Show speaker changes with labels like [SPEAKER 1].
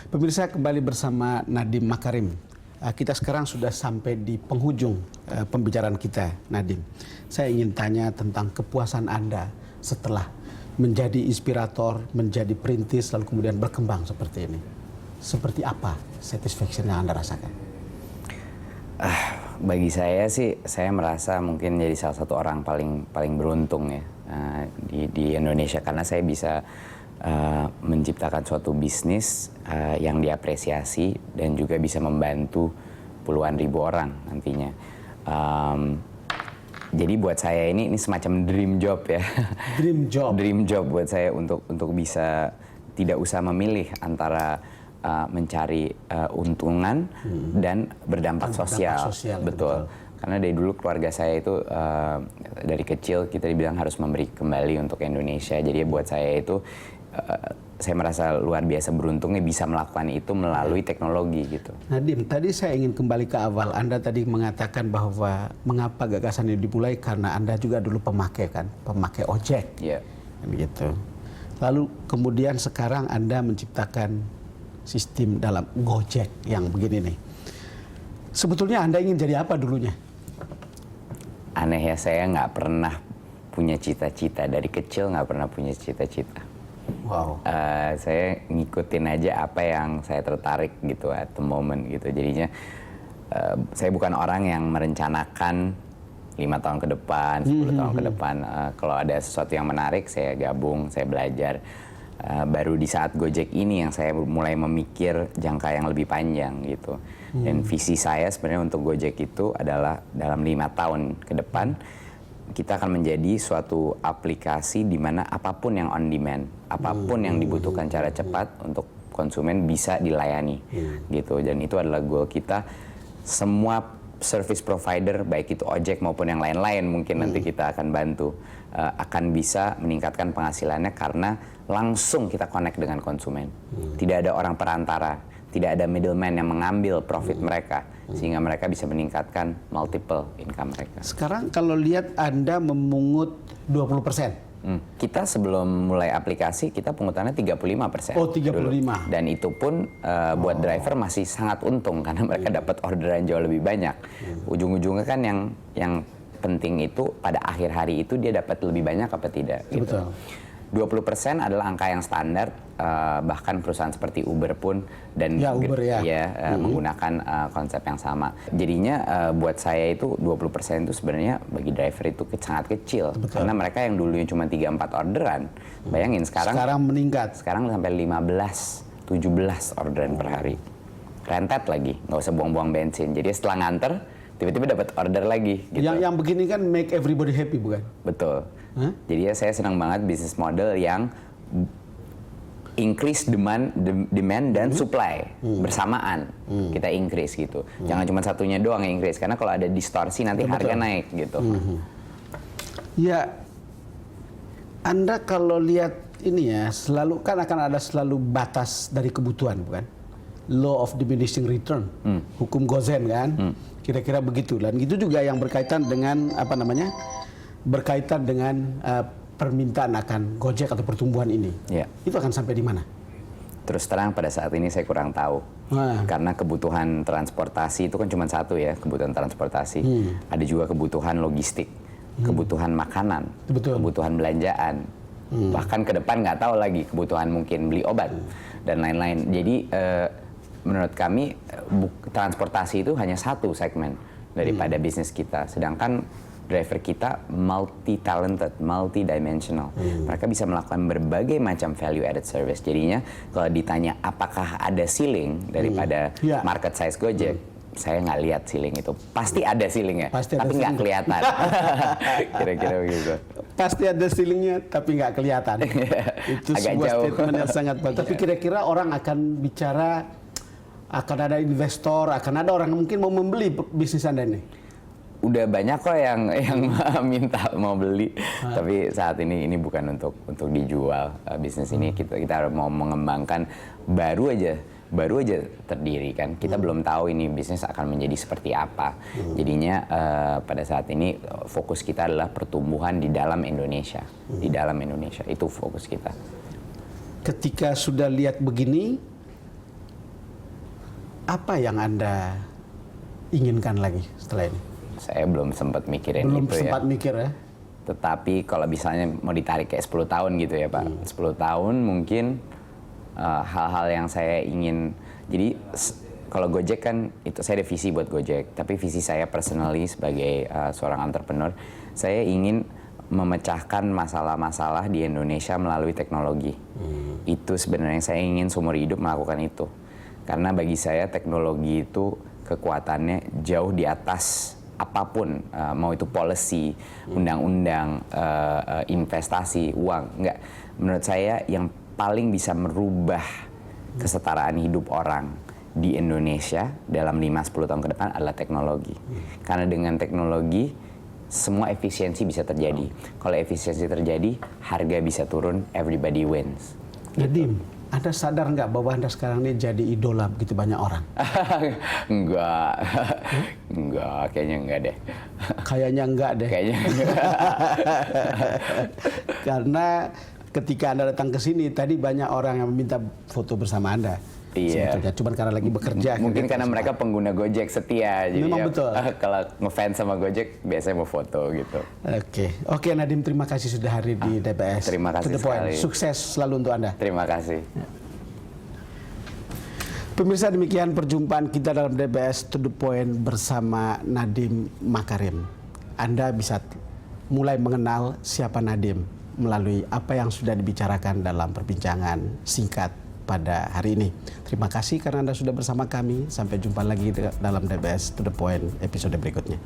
[SPEAKER 1] Pemirsa, kembali bersama Nadiem Makarim. Kita sekarang sudah sampai di penghujung pembicaraan kita, Nadiem. Saya ingin tanya tentang kepuasan Anda setelah menjadi inspirator, menjadi perintis, lalu kemudian berkembang seperti ini. Seperti apa satisfaction yang Anda rasakan?
[SPEAKER 2] Bagi saya sih, saya merasa mungkin jadi salah satu orang paling beruntung ya di Indonesia, karena saya bisa menciptakan suatu bisnis yang diapresiasi dan juga bisa membantu puluhan ribu orang nantinya. Jadi buat saya ini semacam dream job ya.
[SPEAKER 1] Dream job.
[SPEAKER 2] Dream job buat saya untuk bisa tidak usah memilih antara mencari untungan dan berdampak sosial. Betul. Karena dari dulu keluarga saya itu dari kecil kita dibilang harus memberi kembali untuk Indonesia. Jadi buat saya itu saya merasa luar biasa beruntungnya bisa melakukan itu melalui teknologi gitu.
[SPEAKER 1] Nadiem, tadi saya ingin kembali ke awal. Anda tadi mengatakan bahwa mengapa gagasan ini dimulai karena Anda juga dulu pemakai ojek.
[SPEAKER 2] Iya.
[SPEAKER 1] Gitu. Lalu kemudian sekarang Anda menciptakan sistem dalam Gojek yang begini nih. Sebetulnya Anda ingin jadi apa dulunya?
[SPEAKER 2] Aneh ya, saya nggak pernah punya cita-cita. Dari kecil nggak pernah punya cita-cita.
[SPEAKER 1] Wow.
[SPEAKER 2] Saya ngikutin aja apa yang saya tertarik gitu at the moment gitu. Jadinya saya bukan orang yang merencanakan 5 tahun ke depan, 10 tahun ke depan. Kalau ada sesuatu yang menarik, saya gabung, saya belajar. Baru di saat Gojek ini yang saya mulai memikir jangka yang lebih panjang gitu. Dan visi saya sebenarnya untuk Gojek itu adalah dalam 5 tahun ke depan kita akan menjadi suatu aplikasi di mana apapun yang on demand, apapun yang dibutuhkan cara cepat untuk konsumen bisa dilayani gitu. Dan itu adalah goal kita. Semua service provider baik itu ojek maupun yang lain-lain mungkin nanti kita akan bantu akan bisa meningkatkan penghasilannya karena langsung kita connect dengan konsumen. Tidak ada orang perantara, tidak ada middleman yang mengambil profit mereka sehingga mereka bisa meningkatkan multiple income mereka.
[SPEAKER 1] Sekarang kalau lihat Anda memungut 20%.
[SPEAKER 2] Kita sebelum mulai aplikasi kita pungutannya 35%.
[SPEAKER 1] Oh, 35.
[SPEAKER 2] Dulu. Dan itu pun buat driver masih sangat untung karena mereka dapat orderan jauh lebih banyak. Ujung-ujungnya kan yang penting itu pada akhir hari itu dia dapat lebih banyak apa tidak gitu.
[SPEAKER 1] Betul.
[SPEAKER 2] 20% adalah angka yang standar, bahkan perusahaan seperti Uber pun dan
[SPEAKER 1] Uber,
[SPEAKER 2] menggunakan konsep yang sama. Jadinya buat saya itu 20% itu sebenarnya bagi driver itu sangat kecil. Betul. Karena mereka yang dulunya cuma 3-4 orderan, bayangin sekarang
[SPEAKER 1] meningkat.
[SPEAKER 2] Sekarang sampai 15-17 orderan per hari. Rentet lagi, nggak usah buang-buang bensin. Jadi setelah nganter, tiba-tiba dapat order lagi. Gitu.
[SPEAKER 1] Yang begini kan make everybody happy, bukan?
[SPEAKER 2] Betul. Jadi saya senang banget bisnis model yang increase demand dan supply bersamaan. Kita increase gitu. Jangan cuma satunya doang yang increase karena kalau ada distorsi nanti harga naik gitu.
[SPEAKER 1] Ya, Anda kalau lihat ini ya selalu kan akan ada selalu batas dari kebutuhan, bukan? Law of diminishing return, hukum Gozen kan, kira-kira begitu. Dan itu juga yang berkaitan dengan apa namanya? Berkaitan dengan permintaan akan Gojek atau pertumbuhan ini.
[SPEAKER 2] Yeah.
[SPEAKER 1] Itu akan sampai di mana?
[SPEAKER 2] Terus terang pada saat ini saya kurang tahu. Karena kebutuhan transportasi itu kan cuma satu ya, kebutuhan transportasi. Ada juga kebutuhan logistik, kebutuhan makanan, kebutuhan belanjaan. Bahkan ke depan nggak tahu lagi kebutuhan mungkin beli obat dan lain-lain. Jadi menurut kami transportasi itu hanya satu segmen daripada bisnis kita. Sedangkan driver kita multi-talented, multi-dimensional. Mereka bisa melakukan berbagai macam value-added service. Jadinya kalau ditanya apakah ada ceiling daripada market size Gojek, saya nggak lihat ceiling itu. Pasti ada ceilingnya, tapi nggak kelihatan. Kira-kira begitu.
[SPEAKER 1] Pasti ada ceilingnya, tapi nggak kelihatan. Itu
[SPEAKER 2] agak
[SPEAKER 1] sebuah
[SPEAKER 2] jauh.
[SPEAKER 1] statement yang sangat bagus. Tapi kira-kira orang akan bicara, akan ada investor, akan ada orang yang mungkin mau membeli bisnis Anda ini?
[SPEAKER 2] Udah banyak kok yang minta mau beli, tapi saat ini bukan untuk dijual. Bisnis ini kita mau mengembangkan baru aja terdiri kan. Kita belum tahu ini bisnis akan menjadi seperti apa. Jadinya pada saat ini fokus kita adalah pertumbuhan di dalam Indonesia. Di dalam Indonesia itu fokus kita.
[SPEAKER 1] Ketika sudah lihat begini, apa yang Anda inginkan lagi setelah ini?
[SPEAKER 2] Saya belum sempat mikirin
[SPEAKER 1] Belum
[SPEAKER 2] itu
[SPEAKER 1] sempat
[SPEAKER 2] ya.
[SPEAKER 1] mikir ya?
[SPEAKER 2] Tetapi kalau misalnya mau ditarik kayak 10 tahun gitu ya Pak. 10 tahun mungkin hal-hal yang saya ingin. Jadi kalau Gojek kan itu saya ada visi buat Gojek. Tapi visi saya personally sebagai seorang entrepreneur, saya ingin memecahkan masalah-masalah di Indonesia melalui teknologi. Itu sebenarnya saya ingin seumur hidup melakukan itu. Karena bagi saya teknologi itu kekuatannya jauh di atas apapun, mau itu policy, undang-undang, investasi, uang, enggak. Menurut saya yang paling bisa merubah kesetaraan hidup orang di Indonesia dalam 5-10 tahun ke depan adalah teknologi. Karena dengan teknologi semua efisiensi bisa terjadi. Kalau efisiensi terjadi, harga bisa turun, everybody wins.
[SPEAKER 1] Nadim, Anda sadar nggak bahwa Anda sekarang ini jadi idola begitu banyak orang?
[SPEAKER 2] Enggak, kayaknya enggak deh.
[SPEAKER 1] Kayaknya enggak deh.
[SPEAKER 2] Kayaknya enggak.
[SPEAKER 1] Karena ketika Anda datang ke sini, tadi banyak orang yang meminta foto bersama Anda.
[SPEAKER 2] Iya.
[SPEAKER 1] Sebetulnya, cuman karena lagi bekerja.
[SPEAKER 2] Mungkin
[SPEAKER 1] gitu,
[SPEAKER 2] karena mereka pengguna Gojek setia. Jadi
[SPEAKER 1] Memang
[SPEAKER 2] ya,
[SPEAKER 1] betul.
[SPEAKER 2] Kalau ngefans sama Gojek, biasanya mau foto gitu.
[SPEAKER 1] Oke Nadim, terima kasih sudah hadir di DBS.
[SPEAKER 2] Terima kasih
[SPEAKER 1] To the point.
[SPEAKER 2] sekali.
[SPEAKER 1] Sukses selalu untuk Anda.
[SPEAKER 2] Terima kasih.
[SPEAKER 1] Pemirsa, demikian perjumpaan kita dalam DBS To The Point bersama Nadiem Makarim. Anda bisa mulai mengenal siapa Nadiem melalui apa yang sudah dibicarakan dalam perbincangan singkat pada hari ini. Terima kasih karena Anda sudah bersama kami. Sampai jumpa lagi dalam DBS To The Point episode berikutnya.